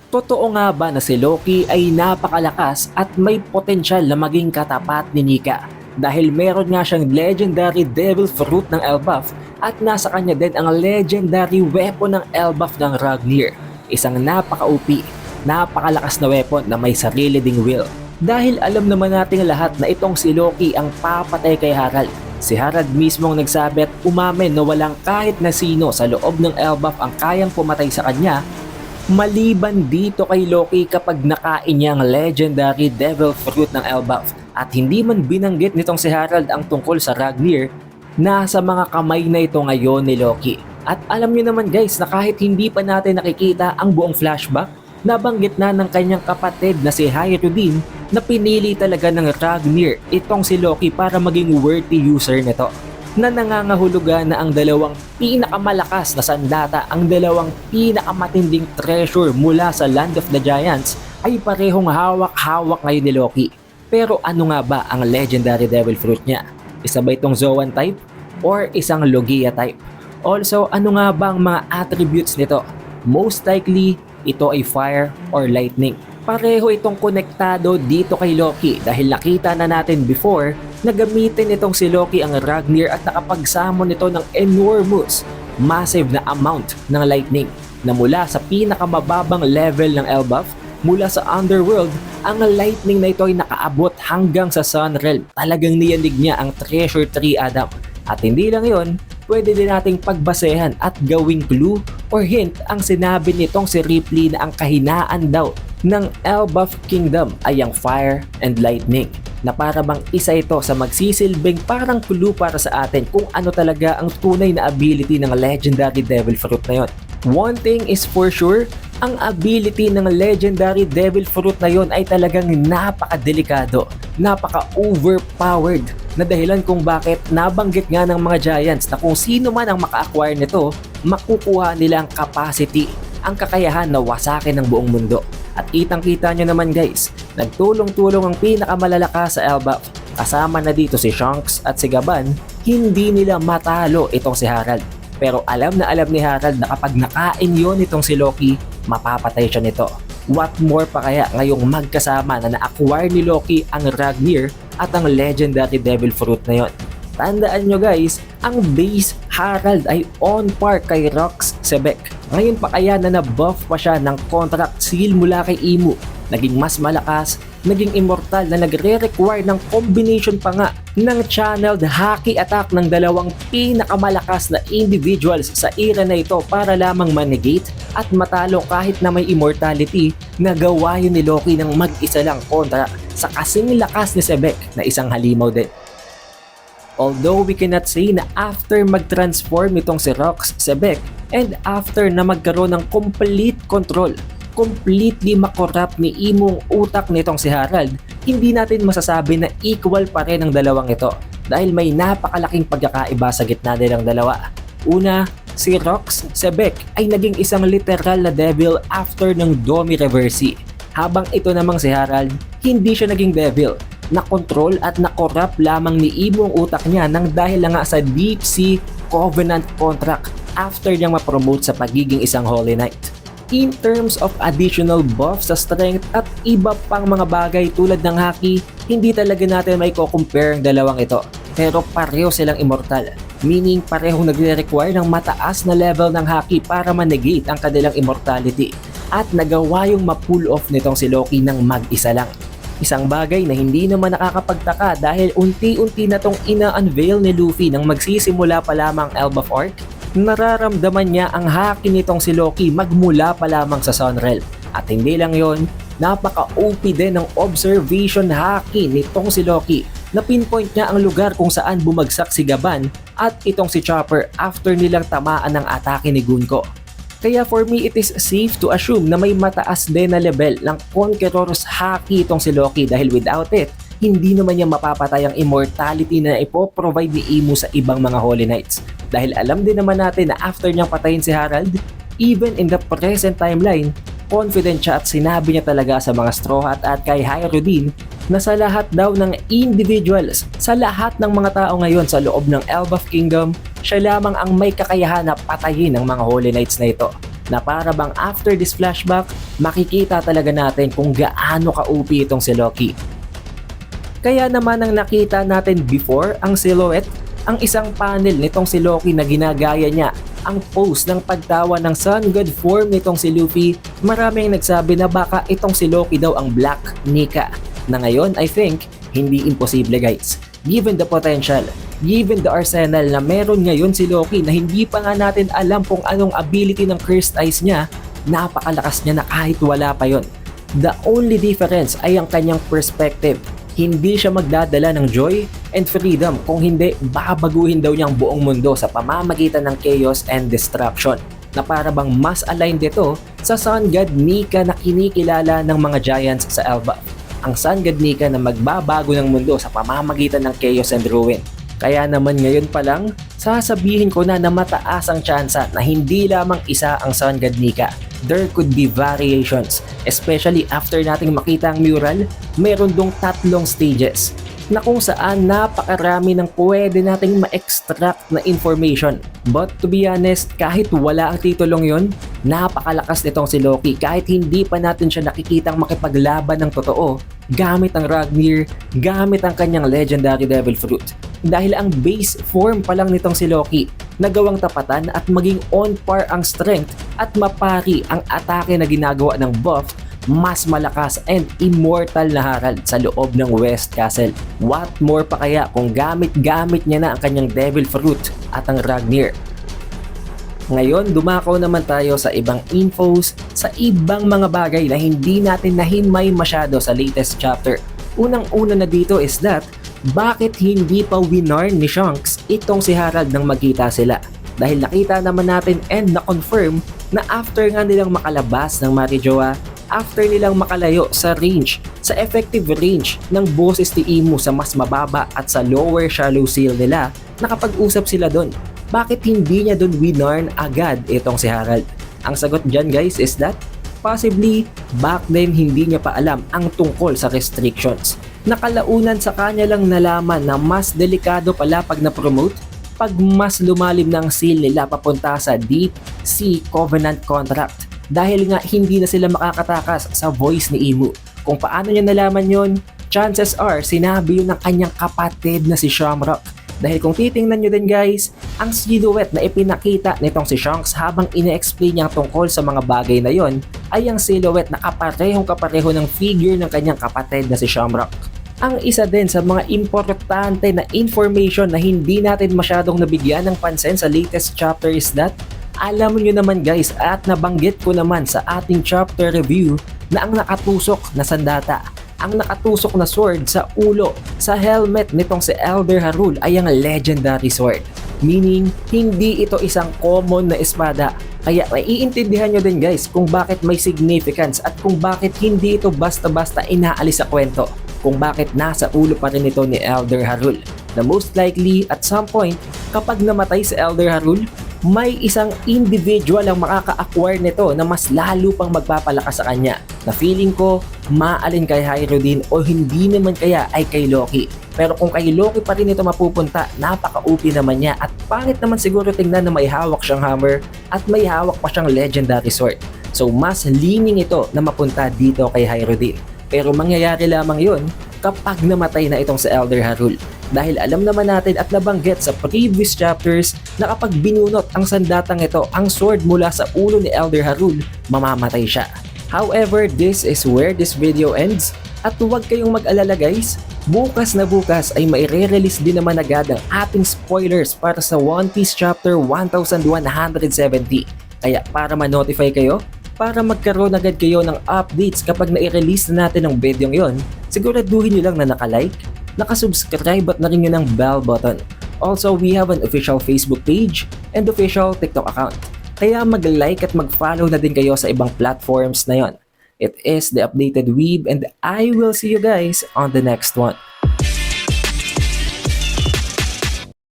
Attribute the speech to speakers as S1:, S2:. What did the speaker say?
S1: Totoo nga ba na si Loki ay napakalakas at may potensyal na maging katapat ni Nika? Dahil meron nga siyang legendary Devil Fruit ng Elbaf at nasa kanya din ang legendary weapon ng Elbaf ng Ragnir. Isang napaka-OP, napakalakas na weapon na may sarili ding will. Dahil alam naman nating lahat na itong si Loki ang papatay kay Harald. Si Harald mismo ang nagsabi at umamin na walang kahit na sino sa loob ng Elbaf ang kayang pumatay sa kanya maliban dito kay Loki kapag nakain niya ang legendary Devil Fruit ng Elbaf. At hindi man binanggit nitong si Harald ang tungkol sa Ragnir, nasa mga kamay na ito ngayon ni Loki. At alam niyo naman guys na kahit hindi pa natin nakikita ang buong flashback, nabanggit na ng kanyang kapatid na si Hayatudin na pinili talaga ng Ragnir itong si Loki para maging worthy user nito. Na nangangahulugan na ang dalawang pinakamalakas na sandata, ang dalawang pinakamatinding treasure mula sa Land of the Giants ay parehong hawak-hawak ngayon ni Loki. Pero ano nga ba ang legendary Devil Fruit niya? Isa ba itong Zoan type or isang Logia type? Also, ano nga ba ang mga attributes nito? Most likely, ito ay fire or lightning. Pareho itong konektado dito kay Loki dahil nakita na natin before na gamitin itong si Loki ang Ragnir at nakapagsamon nito ng enormous, massive na amount ng lightning na mula sa pinakamababang level ng Elbaf, mula sa Underworld, ang lightning na ito ay nakaabot hanggang sa Sun Realm. Talagang niyanig niya ang Treasure Tree Adam. At hindi lang yon, pwede din nating pagbasehan at gawing clue or hint ang sinabi nitong si Ripley na ang kahinaan daw ng Elbaf Kingdom ay ang fire and lightning, na para bang isa ito sa magsisilbing parang clue para sa atin kung ano talaga ang tunay na ability ng legendary Devil Fruit na yon. One thing is for sure, ang ability ng legendary Devil Fruit na yon ay talagang napakadelikado, napaka-overpowered, na dahilan kung bakit nabanggit nga ng mga Giants na kung sino man ang maka-acquire nito, makukuha nila ang capacity, ang kakayahan na wasakin ng buong mundo. At kitang-kita nyo naman guys, nagtulong-tulong ang pinakamalalakas sa Elbaf. Kasama na dito si Shanks at si Gaban, hindi nila matalo itong si Harald. Pero alam na alam ni Harald na kapag nakain yon itong si Loki, mapapatay siya nito. What more pa kaya ngayong magkasama na na-acquire ni Loki ang Ragnir at ang legendary Devil Fruit na yon. Tandaan nyo guys, ang base Harald ay on par kay Rox Sebek. Ngayon pa kaya na na-buff pa siya ng contract seal mula kay Imu. Naging mas malakas, naging immortal na nagre-require ng combination pa nga ng channeled haki attack ng dalawang pinakamalakas na individuals sa era na ito para lamang manegate at matalo kahit na may immortality na gawain ni Loki ng mag-isa lang kontra sa kasing lakas ni Sebek na isang halimaw din. Although we cannot say na after mag-transform itong si Rox Sebek and after na magkaroon ng complete control, completely makorrupt ni Imong utak nitong si Harald, hindi natin masasabi na equal pa rin ang dalawang ito dahil may napakalaking pagkakaiba sa gitna nilang dalawa. Una, si Rox Sebek ay naging isang literal na devil after ng Domi Reversi, habang ito namang si Harald, hindi siya naging devil. Na-control at na-corrupt lamang ni Imong utak niya nang dahil nga sa Deep Sea Covenant contract after niyang ma-promote sa pagiging isang Holy Knight. In terms of additional buff sa strength at iba pang mga bagay tulad ng haki, hindi talaga natin may compare ang dalawang ito. Pero pareho silang immortal, meaning parehong nagre-require ng mataas na level ng haki para ma-negate ang kanilang immortality. At nagawa yung ma-pull off nitong si Loki ng mag-isa lang. Isang bagay na hindi naman nakakapagtaka dahil unti-unti na tong ina-unveil ni Luffy nang magsisimula pa lamang Elbaf Arc. Nararamdaman niya ang haki nitong si Loki magmula pa lamang sa Sunrealm. At hindi lang yon, napaka-OP din ng observation haki nitong si Loki na pinpoint niya ang lugar kung saan bumagsak si Gaban at itong si Chopper after nilang tamaan ng atake ni Gunko. Kaya for me, it is safe to assume na may mataas din na level ng Conqueror's haki itong si Loki dahil without it, hindi naman niya mapapatay ang immortality na ipoprovide ni Imu sa ibang mga Holy Knights. Dahil alam din naman natin na after niyang patayin si Harald, even in the present timeline, confident siya at sinabi niya talaga sa mga Straw Hat at kay Hayarudin na sa lahat daw ng individuals, sa lahat ng mga tao ngayon sa loob ng Elbaf Kingdom, siya lamang ang may kakayahan na patayin ng mga Holy Knights na ito. na para bang after this flashback, makikita talaga natin kung gaano ka-OP itong si Loki. Kaya naman ang nakita natin before ang silhouette, ang isang panel nitong si Loki na ginagaya niya ang pose ng pagtawa ng Sun God form nitong si Luffy, maraming nagsabi na baka itong si Loki daw ang Black Nika. Na ngayon, I think, hindi imposible guys. Given the potential, given the arsenal na meron ngayon si Loki na hindi pa nga natin alam kung anong ability ng Cursed Eyes niya, napakalakas niya na kahit wala pa yon. The only difference ay ang kanyang perspective. Hindi siya magdadala ng joy and freedom, kung hindi babaguhin daw niyang buong mundo sa pamamagitan ng chaos and destruction, na para bang mas aligned dito sa Sun God Nika na kinikilala ng mga giants sa Elbaf. Ang Sun God Nika na magbabago ng mundo sa pamamagitan ng chaos and ruin. Kaya naman ngayon pa lang, sasabihin ko na mataas ang tsansa na hindi lamang isa ang Sun God Nika. There could be variations, especially after nating makita ang mural, meron dong 3 stages na kung saan napakarami ng pwede nating ma-extract na information. But to be honest, kahit wala ang titulong yon, napakalakas nitong si Loki kahit hindi pa natin siya nakikitang makipaglaban ng totoo gamit ang Ragnir, gamit ang kanyang legendary Devil Fruit. Dahil ang base form pa lang nitong si Loki, nagawang tapatan at maging on par ang strength at mapari ang atake na ginagawa ng buff, mas malakas and immortal na Harald sa loob ng West Castle. What more pa kaya kung gamit niya na ang kanyang Devil Fruit at ang Ragnir? Ngayon, dumako naman tayo sa ibang infos, sa ibang mga bagay na hindi natin nahimay masyado sa latest chapter. Unang-una na dito is that, bakit hindi pa winarn ni Shanks itong si Harald nang magkita sila? Dahil nakita naman natin and na-confirm na after nga nilang makalabas ng Marijoa, after nilang makalayo sa range, sa effective range ng boses ni Imu sa mas mababa at sa lower shallow seal nila, nakapag-usap sila doon. Bakit hindi niya doon winarn agad itong si Harald? Ang sagot dyan guys is that, possibly back then hindi niya pa alam ang tungkol sa restrictions. Nakalaunan sa kanya lang nalaman na mas delikado pala pag na-promote pag mas lumalim ng seal nila papunta sa Deep Sea Covenant Contract. Dahil nga hindi na sila makakatakas sa voice ni Imu. Kung paano niya nalaman yon, chances are sinabi yun ng kanyang kapatid na si Shamrock. Dahil kung titingnan nyo din guys, ang silhouette na ipinakita nitong si Shanks habang ine-explain niya tungkol sa mga bagay na yon ay ang silhouette na kapareho ng figure ng kanyang kapatid na si Shamrock. Ang isa din sa mga importante na information na hindi natin masyadong nabigyan ng pansin sa latest chapter is that, alam nyo naman guys at nabanggit ko naman sa ating chapter review na ang nakatusok na sandata, ang nakatusok na sword sa ulo, sa helmet nitong si Elder Harul ay ang legendary sword. Meaning, hindi ito isang common na espada. Kaya maiintindihan nyo din guys kung bakit may significance at kung bakit hindi ito basta-basta inaalis sa kwento. Kung bakit nasa ulo pa rin ito ni Elder Harul. Na most likely, at some point, kapag namatay si Elder Harul, may isang individual ang makaka-acquire nito na mas lalo pang magpapalakas sa kanya, na feeling ko maalin kay Hyro din o hindi naman kaya ay kay Loki. Pero kung kay Loki pa rin ito mapupunta, napaka-OP naman niya at pangit naman siguro tingnan na may hawak siyang hammer at may hawak pa siyang legendary sword. So mas leaning ito na mapunta dito kay Hyro din. Pero mangyayari lamang yun kapag namatay na itong si Elder Harul. Dahil alam naman natin at nabanggit sa previous chapters na kapag binunot ang sandatang ito ang sword mula sa ulo ni Elder Harul, mamamatay siya. However, this is where this video ends. At huwag kayong mag-alala guys, bukas na bukas ay maire-release din naman agad ang ating spoilers para sa One Piece Chapter 1170. Kaya para ma-notify kayo, para magkaroon agad kayo ng updates kapag na-release na natin ang video yon, siguraduhin nyo lang na naka-like, nakasubscribe at na rin nyo ng bell button. Also, we have an official Facebook page and official TikTok account. Kaya mag-like at mag-follow na din kayo sa ibang platforms na yon. It is The Updated Weeb and I will see you guys on the next one.